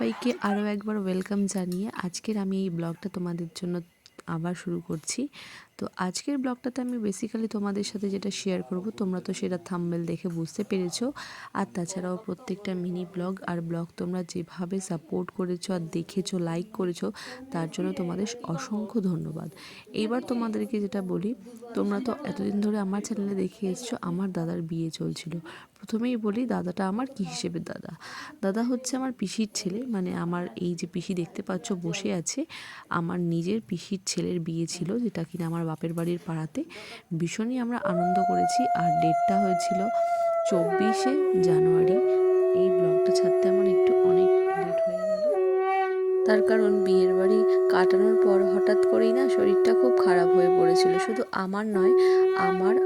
সবাইকে আরও একবার ওয়েলকাম জানিয়ে আজকের আমি এই ব্লগটা তোমাদের জন্য আবার শুরু করছি। তো আজকের ব্লগটাতে আমি বেসিক্যালি তোমাদের সাথে যেটা শেয়ার করব, তোমরা তো সেটা থাম্বনেল দেখে বুঝতে পেরেছো। আর তাছাড়াও প্রত্যেকটা মিনি ব্লগ আর ব্লগ তোমরা যেভাবে সাপোর্ট করেছো আর দেখেছো, লাইক করেছো, তার জন্য তোমাদের অসংখ্য ধন্যবাদ। এইবার তোমাদেরকে যেটা বলি, তোমরা তো এতদিন ধরে আমার চ্যানেলে দেখে এসছো আমার দাদার বিয়ে চলছিল। প্রথমেই বলি, দাদাটা আমার কী হিসেবে দাদা? দাদা হচ্ছে আমার পিসির ছেলে, মানে আমার এই যে পিসি দেখতে পাচ্ছ বসে আছে, আমার নিজের পিসির ছেলের বিয়ে ছিল, যেটা কিনা আমার বাপের বাড়ির পাড়াতে। ভীষণই আমরা আনন্দ করেছি। আর ডেটটা হয়েছিল 24শে জানুয়ারি। এই ব্লগটা ছাড়তে আমার একটু অনেক লেট হয়ে গেল, তার কারণ বিয়ের বাড়ি কাটানোর পর হঠাৎ করেই না শরীরটা খুব খারাপ হয়ে পড়েছিল। শুধু আমার নয়,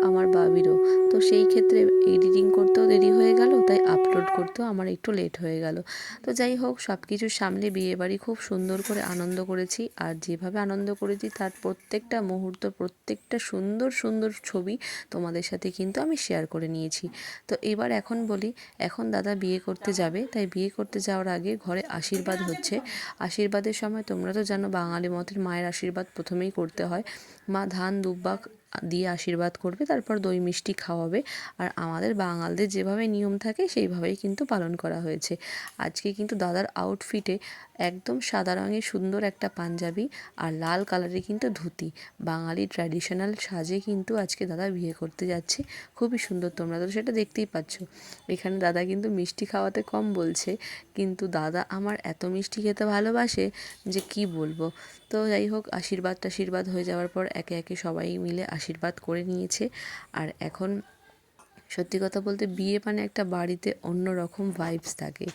আমার বাবিরও। তো সেই ক্ষেত্রে এডিটিং করতেও দেরি হয়ে গেল, তাই আপলোড করতেও আমার একটু লেট হয়ে গেল। তো যাই হোক, সব কিছু সামলে বিয়েবাড়ি খুব সুন্দর করে আনন্দ করেছি। আর যেভাবে আনন্দ করেছি তার প্রত্যেকটা মুহূর্ত, প্রত্যেকটা সুন্দর সুন্দর ছবি তোমাদের সাথে কিন্তু আমি শেয়ার করে নিয়েছি। তো এবার এখন বলি, এখন দাদা বিয়ে করতে যাবে, তাই বিয়ে করতে যাওয়ার আগে ঘরে আশীর্বাদ হচ্ছে। আশীর্বাদের সময় তোমরা তো জানো, বাঙালি মতের মায়ের আশীর্বাদ প্রথমেই করতে হয়। মা ধান দুব্বা দিয়ে আশীর্বাদ করবে, তারপর দই মিষ্টি খাওয়াবে। আর আমাদের বাঙালদের যেভাবে নিয়ম থাকে সেইভাবেই কিন্তু পালন করা হয়েছে। আজকে কিন্তু দাদার আউটফিটে একদম সাদা রঙের সুন্দর একটা পাঞ্জাবি আর লাল কালারের কিন্তু ধুতি, বাঙালি ট্র্যাডিশনাল সাজে কিন্তু আজকে দাদা বিয়ে করতে যাচ্ছে। খুবই সুন্দর, তোমরা তো সেটা দেখতেই পাচ্ছ। এখানে দাদা কিন্তু মিষ্টি খাওয়াতে কম বলছে, কিন্তু দাদা আমার এত মিষ্টি খেতে ভালোবাসে যে কি বলবো। তো যাই হোক, আশীর্বাদ হয়ে যাওয়ার পর একে একে সবাই মিলে আশীর্বাদ করে নিয়েছে। আর এখন সত্যি কথা বলতে, বিয়ে মানে একটা বাড়িতে অন্য রকম ভাইবস থাকে,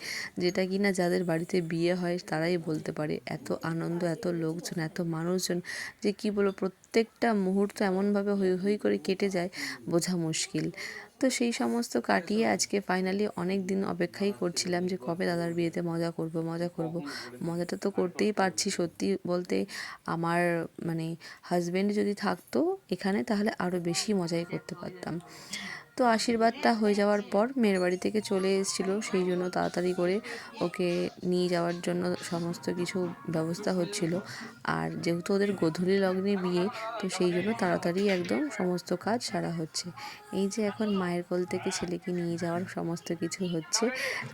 যেটা কি না যাদের বাড়িতে বিয়ে হয় তারাই বলতে পারে। এত আনন্দ, এত লোকজন, এত মানুষজন, যে কি বলবো, প্রত্যেকটা মুহূর্ত এমনভাবে হৈ হৈ করে কেটে যায়, বোঝা মুশকিল। তো সেই সমস্ত কাটিয়ে আজকে ফাইনালি অনেক দিন অপেক্ষাই করছিলাম যে কবে দাদার বিয়েতে মজা করব। মজাটা তো করতেই পারছি। সত্যি বলতে, আমার মানে হাজব্যান্ড যদি থাকতো এখানে, তাহলে আরও বেশি মজাই করতে পারতাম। তো আশীর্বাদটা হয়ে যাওয়ার পর মেয়ের বাড়ি থেকে চলে এসেছিলো, সেই জন্য তাড়াতাড়ি করে ওকে নিয়ে যাওয়ার জন্য সমস্ত কিছু ব্যবস্থা হচ্ছিল। আর যেহেতু ওদের গোধূলি লগ্নে বিয়ে, তো সেই জন্য তাড়াতাড়ি একদম সমস্ত কাজ সারা হচ্ছে। এই যে এখন মায়ের কোল থেকে ছেলেকে নিয়ে যাওয়ার সমস্ত কিছু হচ্ছে।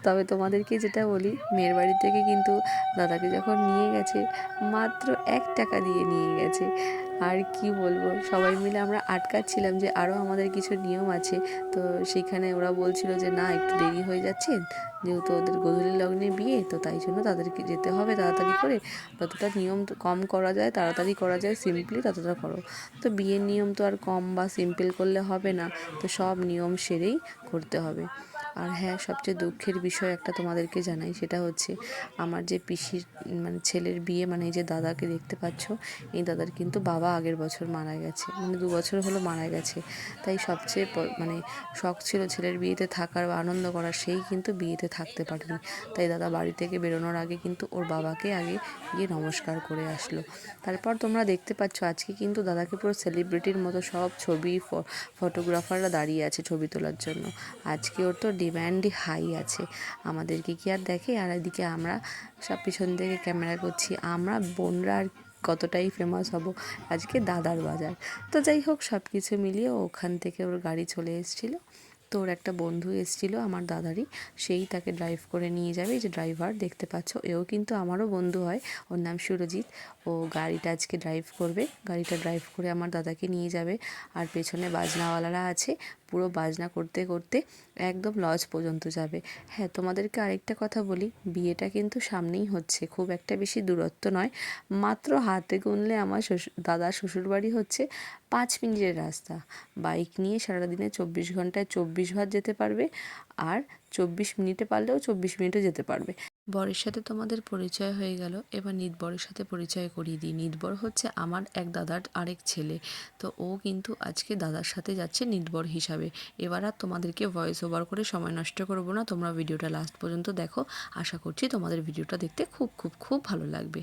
তবে তোমাদেরকে যেটা বলি, মেয়ের বাড়ি থেকে কিন্তু দাদাকে যখন নিয়ে গেছে, মাত্র 1 টাকা দিয়ে নিয়ে গেছে। আর কি বলবো, সবাই মিলে আমরা আটকাচ্ছিলাম যে আরও আমাদের কিছু নিয়ম আছে। তো সেইখানে ওরা বলছিল যে না, একটু দেরি হয়ে যাচ্ছে, যেহেতু ওদের গোধূলি লগ্নে বিয়ে, তো তাই জন্য তাদেরকে যেতে হবে তাড়াতাড়ি করে। যতটা নিয়ম কম করা যায়, তাড়াতাড়ি করা যায়, সিম্পলি ততটা করো। তো বিয়ের নিয়ম তো আর কম বা সিম্পল করলে হবে না, তো সব নিয়ম সেরেই করতে হবে। আর হ্যাঁ, সবচেয়ে দুঃখের বিষয় একটা তোমাদেরকে জানাই, সেটা হচ্ছে আমার যে পিসির মানে ছেলের বিয়ে, মানে এই যে দাদাকে দেখতে পাচ্ছ, এই দাদার কিন্তু বাবা আগের বছর মারা গেছে, মানে 2 বছর হলো মারা গেছে। তাই সবচেয়ে মানে শখ ছিল ছেলের বিয়েতে থাকার বা আনন্দ করার, সেই কিন্তু বিয়েতে থাকতে পারেনি। তাই দাদা বাড়ি থেকে বেরোনোর আগে কিন্তু ওর বাবাকে আগে গিয়ে নমস্কার করে আসলো। তারপর তোমরা দেখতে পাচ্ছ আজকে কিন্তু দাদাকে পুরো সেলিব্রিটির মতো সব ছবি ফটোগ্রাফাররা দাঁড়িয়ে আছে ছবি তোলার জন্য। আজকে ওর তো ডিম্যান্ডই হাই আছে, আমাদেরকে কি আর দেখে। আর এদিকে আমরা সব পিছন থেকে ক্যামেরা করছি, আমরা বোনরা আর কতটাই ফেমাস হব আজকে দাদার বাজার। তো যাই হোক, সব কিছু মিলিয়ে ওখান থেকে ওর গাড়ি চলে এসেছিলো। তো ওর একটা বন্ধু এসেছিলো আমার দাদারই, সেই তাকে ড্রাইভ করে নিয়ে যাবে। এই যে ড্রাইভার দেখতে পাচ্ছ, এও কিন্তু আমারও বন্ধু হয়, ওর নাম সুরজিৎ। ও গাড়িটা আজকে ড্রাইভ করবে, গাড়িটা ড্রাইভ করে আমার দাদাকে নিয়ে যাবে। আর পেছনে বাজনাওয়ালারা আছে, পুরো বাজনা করতে করতে একদম লজ পর্যন্ত যাবে। হ্যাঁ, তোমাদেরকে আরেকটা কথা বলি, বিয়েটা কিন্তু সামনেই হচ্ছে, খুব একটা বেশি দূরত্ব নয়, মাত্র হাতে গুনলে আমার দাদার শ্বশুরবাড়ি হচ্ছে 5 মিনিটের রাস্তা। বাইক নিয়ে সারাদিনে 24 ঘন্টায় 24 বার যেতে পারবে, আর 24 মিনিটে পারলেও 24 মিনিটে যেতে পারবে। বরের সাথে তোমাদের পরিচয় হয়ে গেল, এবার নিতবরের সাথে পরিচয় করিয়ে দিই। নিতবর হচ্ছে আমার এক দাদার আরেক ছেলে, তো ও কিন্তু আজকে দাদার সাথে যাচ্ছে নিতবর হিসাবে। এবার আর তোমাদেরকে ভয়েস ওভার করে সময় নষ্ট করবো না, তোমরা ভিডিওটা লাস্ট পর্যন্ত দেখো। আশা করছি তোমাদের ভিডিওটা দেখতে খুব খুব খুব ভালো লাগবে।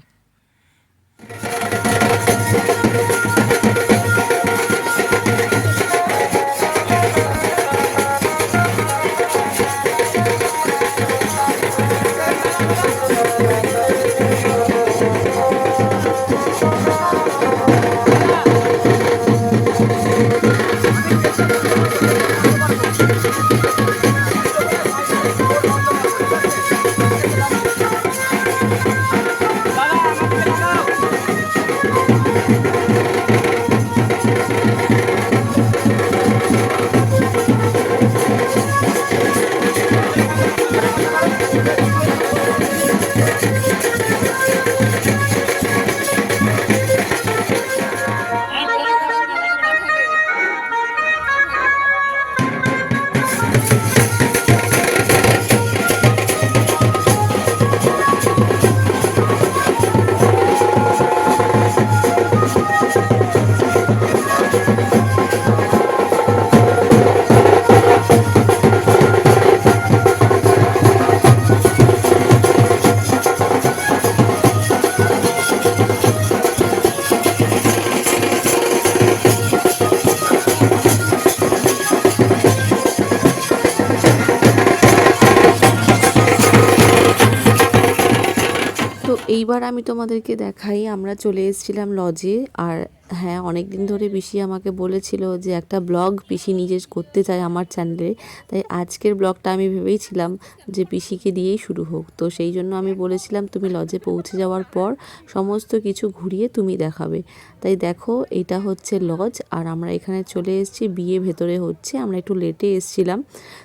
এইবার আমি তোমাদেরকে দেখাই, আমরা চলে এসেছিলাম লজে। আর হ্যাঁ, অনেক দিন ধরে পিসি আমাকে বলেছিল যে একটা ব্লগ পিসি নিজে করতে চায় আমার চ্যানেলে। তাই আজকের ব্লগটা আমি ভেবেইছিলাম যে পিসিকে দিয়েই শুরু হোক। তো সেই জন্য আমি বলেছিলাম তুমি লজে পৌঁছে যাওয়ার পর সমস্ত কিছু ঘুরিয়ে তুমি দেখাবে। তাই দেখো, এটা হচ্ছে লজ আর আমরা এখানে চলে এসেছি। বিয়ে ভেতরে হচ্ছে, আমরা একটু লেটে এসেছিলাম,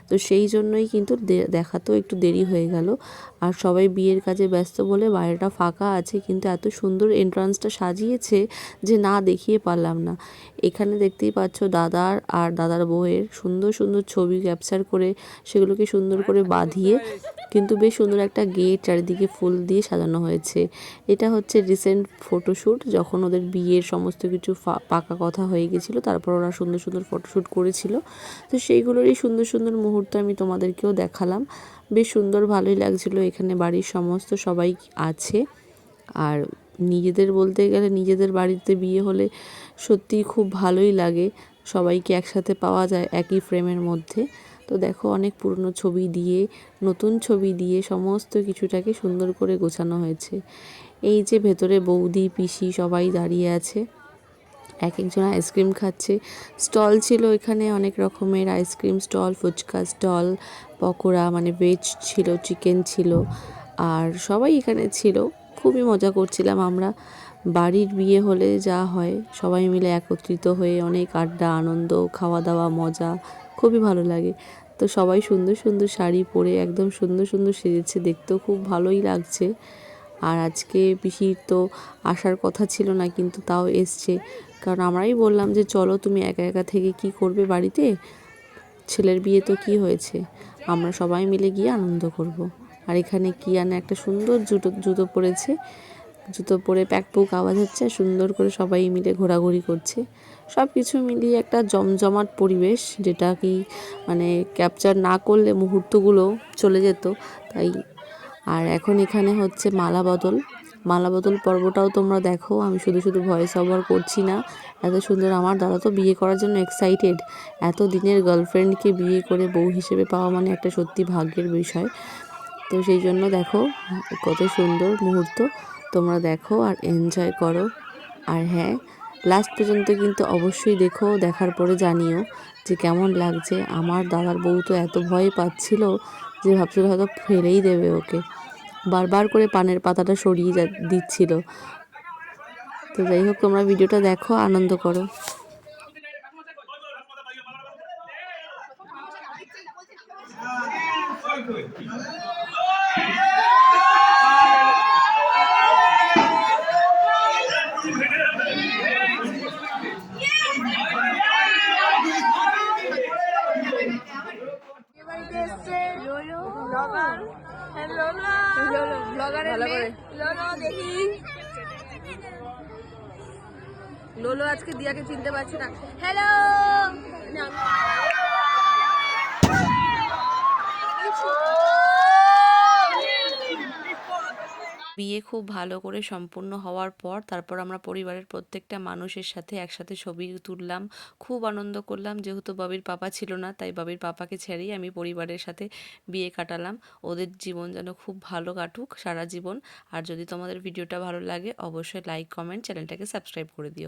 তো সেই জন্যই কিন্তু দেখাতেও একটু দেরি হয়ে গেল। আর সবাই বিয়ের কাজে ব্যস্ত বলে বাইরেটা ফাঁকা আছে, কিন্তু এত সুন্দর এন্ট্রান্সটা সাজিয়েছে যে না দেখিয়ে পারলাম না। এখানে দেখতেই পাচ্ছ দাদার আর দাদার বউয়ের সুন্দর সুন্দর ছবি ক্যাপচার করে সেগুলোকে সুন্দর করে বাঁধিয়ে কিন্তু বেশ সুন্দর একটা গেট চারিদিকে ফুল দিয়ে সাজানো হয়েছে। এটা হচ্ছে রিসেন্ট ফটোশ্যুট, যখন ওদের বিয়ের সমস্ত কিছু পাকা কথা হয়ে গেছিলো, তারপর ওরা সুন্দর সুন্দর ফটোশ্যুট করেছিল। তো সেইগুলোরই সুন্দর সুন্দর মুহূর্ত আমি তোমাদেরকেও দেখালাম। বেশ সুন্দর, ভালোই লাগছিলো। এখানে বাড়ির সমস্ত সবাই আছে। আর নিজেদের বলতে গেলে নিজেদের বাড়িতে বিয়ে হলে সত্যিই খুব ভালোই লাগে, সবাইকে একসাথে পাওয়া যায় একই ফ্রেমের মধ্যে। তো দেখো, অনেক পুরনো ছবি দিয়ে নতুন ছবি দিয়ে সমস্ত কিছুটাকে সুন্দর করে গোছানো হয়েছে। এই যে ভেতরে বৌদি পিসি সবাই দাঁড়িয়ে আছে, এক একজন আইসক্রিম খাচ্ছে। স্টল ছিল এখানে অনেক রকমের ice cream stall, fuchka stall, pakora মানে ভেজ ছিল, চিকেন ছিল, আর সবাই এখানে ছিল। খুবই মজা করছিলাম আমরা। বাড়ির বিয়ে হলে যা হয়, সবাই মিলে একত্রিত হয়ে অনেক আড্ডা, আনন্দ, খাওয়া দাওয়া, মজা খুবই ভালো লাগে। তো সবাই সুন্দর সুন্দর শাড়ি পরে একদম সুন্দর সুন্দর সেজেছে, দেখতেও খুব ভালোই লাগছে। আর আজকে পিসির তো আসার কথা ছিল না, কিন্তু তাও এসছে। কারণ আমরাই বললাম যে চলো, তুমি একা একা থেকে কি করবে বাড়িতে, ছেলের বিয়ে তো কি হয়েছে, আমরা সবাই মিলে গিয়ে আনন্দ করব। আর এখানে কিয়ানা একটা সুন্দর জুতো পরেছে, জুতো পরে প্যাকপুক আওয়াজ হচ্ছে, সুন্দর করে সবাই মিলে ঘোরাঘুরি করছে। সব কিছু মিলিয়ে একটা জমজমাট পরিবেশ, যেটা কি মানে ক্যাপচার না করলে মুহূর্তগুলো চলে যেত। তাই আর এখন এখানে হচ্ছে মালা বদল পর্বটাও তোমরা দেখো। আমি শুধু শুধু ভয়েস ওভার করছি না, এত সুন্দর। আমার দাদা তো বিয়ে করার জন্য এক্সাইটেড। এত দিনের গার্লফ্রেন্ডকে বিয়ে করে বউ হিসেবে পাওয়া মানে একটা সত্যি ভাগ্যের বিষয়। তো সেই জন্য দেখো কত সুন্দর মুহূর্ত, তোমরা দেখো আর এনজয় করো। আর হ্যাঁ, লাস্ট পর্যন্ত কিন্তু অবশ্যই দেখো, দেখার পরে জানিও যে কেমন লাগছে। আমার দাদার বউ তো এত ভয় পাচ্ছিল যে ভাবছিল হয়তো ফেলেই দেবে ওকে, বারবার করে পানের পাতাটা সরিয়ে দিচ্ছিল। তো যাই হোক, তোমরা ভিডিওটা দেখো, আনন্দ করো। লোলো আজকে দিয়াকে চিনতে পারছে না। হ্যালো, বিয়ে খুব ভালো করে সম্পূর্ণ হওয়ার পর তারপর আমরা পরিবারের প্রত্যেকটা মানুষের সাথে একসাথে ছবি তুললাম, খুব আনন্দ করলাম। যেহেতু বাবির পাপা ছিল না, তাই বাবির পাপাকে ছেড়েই আমি পরিবারের সাথে বিয়ে কাটালাম। ওদের জীবন যেন খুব ভালো কাটুক সারা জীবন। আর যদি তোমাদের ভিডিওটা ভালো লাগে, অবশ্যই লাইক, কমেন্ট, চ্যানেলটাকে সাবস্ক্রাইব করে দিও।